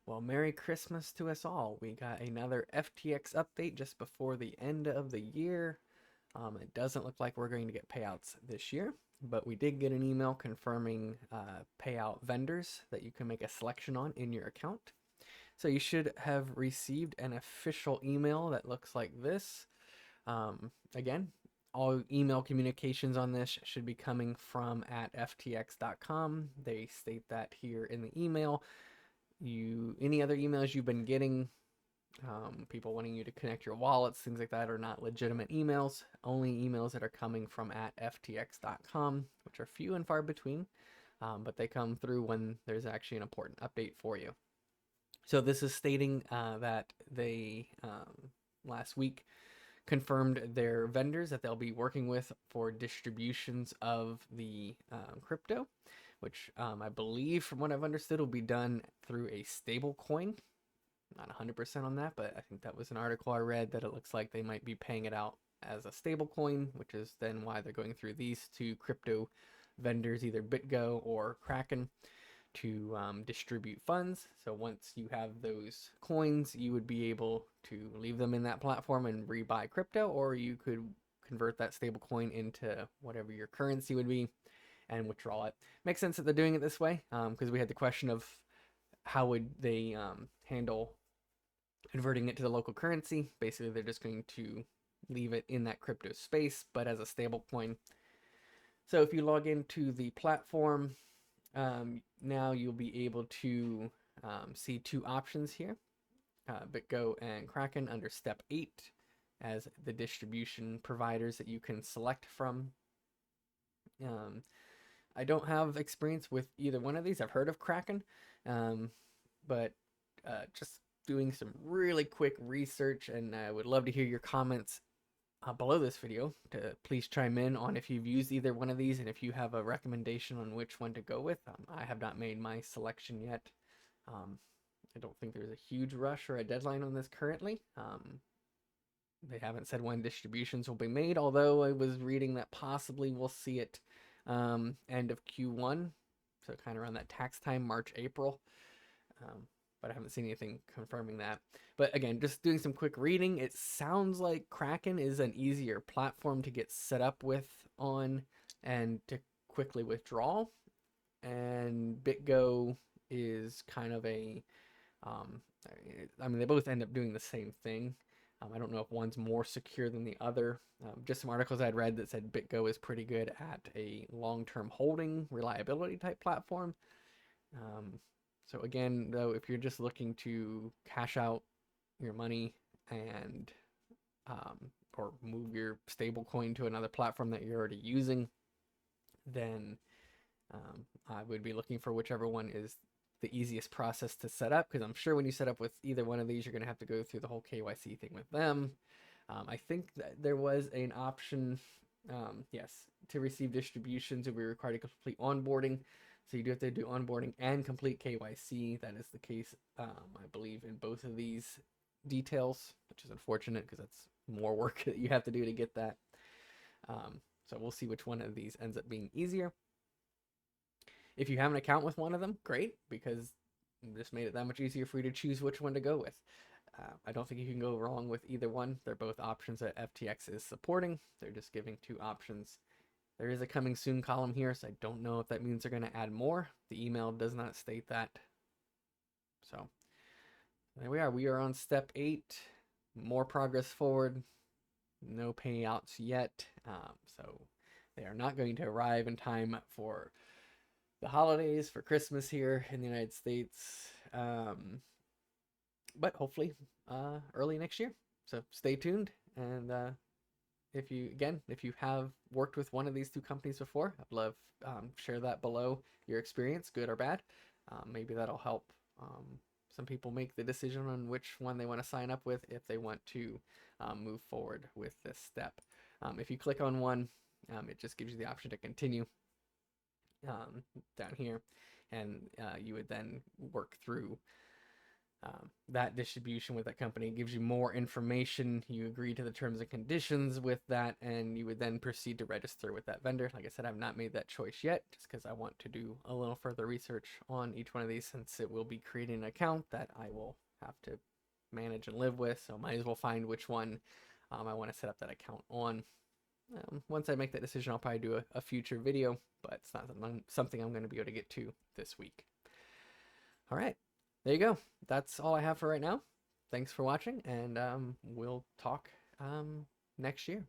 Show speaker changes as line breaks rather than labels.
Well, Merry Christmas to us all. We got another FTX update just before the end of the year. It doesn't look like we're going to get payouts this year, but we did get an email confirming payout vendors that you can make a selection on in your account. So you should have received an official email that looks like this. Again, all email communications on this should be coming from at ftx.com. They state that here in the email. Any other emails you've been getting, people wanting you to connect your wallets, things like that, are not legitimate emails. Only emails that are coming from at ftx.com, which are few and far between, but they come through when there's actually an important update for you. So this is stating that they last week confirmed their vendors that they'll be working with for distributions of the crypto, which I believe, from what I've understood, will be done through a stable coin. Not 100% on that, but I think that was an article I read that it looks like they might be paying it out as a stable coin, which is then why they're going through these two crypto vendors, either BitGo or Kraken, to distribute funds. So once you have those coins, you would be able to leave them in that platform and rebuy crypto, or you could convert that stable coin into whatever your currency would be and withdraw it. Makes sense that they're doing it this way, because we had the question of how would they handle converting it to the local currency. Basically, they're just going to leave it in that crypto space, but as a stable coin. So if you log into the platform, now you'll be able to see two options here, BitGo and Kraken, under step 8 as the distribution providers that you can select from. I don't have experience with either one of these. I've heard of Kraken, but just doing some really quick research, and I would love to hear your comments below this video to please chime in on if you've used either one of these and if you have a recommendation on which one to go with. I have not made my selection yet. I don't think there's a huge rush or a deadline on this currently. They haven't said when distributions will be made, although I was reading that possibly we'll see it end of Q1, so kind of around that tax time, March, April. But I haven't seen anything confirming that. But again, just doing some quick reading, it sounds like Kraken is an easier platform to get set up with on and to quickly withdraw. And BitGo is kind of a, I mean, they both end up doing the same thing. I don't know if one's more secure than the other. Just some articles I'd read that said BitGo is pretty good at a long-term holding reliability type platform. So again, though, if you're just looking to cash out your money and or move your stable coin to another platform that you're already using, then I would be looking for whichever one is the easiest process to set up, because I'm sure when you set up with either one of these, you're going to have to go through the whole KYC thing with them. I think that there was an option, yes, to receive distributions, you'll be required to complete onboarding. So you do have to do onboarding and complete KYC. That is the case, I believe, in both of these details, which is unfortunate because that's more work that you have to do to get that. So we'll see which one of these ends up being easier. If you have an account with one of them, great, because this made it that much easier for you to choose which one to go with. I don't think you can go wrong with either one. They're both options that FTX is supporting. They're just giving two options. There is a coming soon column here, so I don't know if that means they're going to add more. The email does not state that. So there we are. We are on step 8. More progress forward. No payouts yet. So they are not going to arrive in time for the holidays, for Christmas here in the United States. But hopefully early next year. So stay tuned. And if you have worked with one of these two companies before, I'd love share that below, your experience, good or bad. Maybe that'll help some people make the decision on which one they want to sign up with if they want to move forward with this step. If you click on one, it just gives you the option to continue down here, and you would then work through that distribution with that company. It gives you more information. You agree to the terms and conditions with that, and you would then proceed to register with that vendor. Like I said, I've not made that choice yet, just because I want to do a little further research on each one of these, since it will be creating an account that I will have to manage and live with. So might as well find which one I want to set up that account on. Once I make that decision, I'll probably do a future video, but it's not something I'm going to be able to get to this week. All right, there you go. That's all I have for right now. Thanks for watching, and we'll talk next year.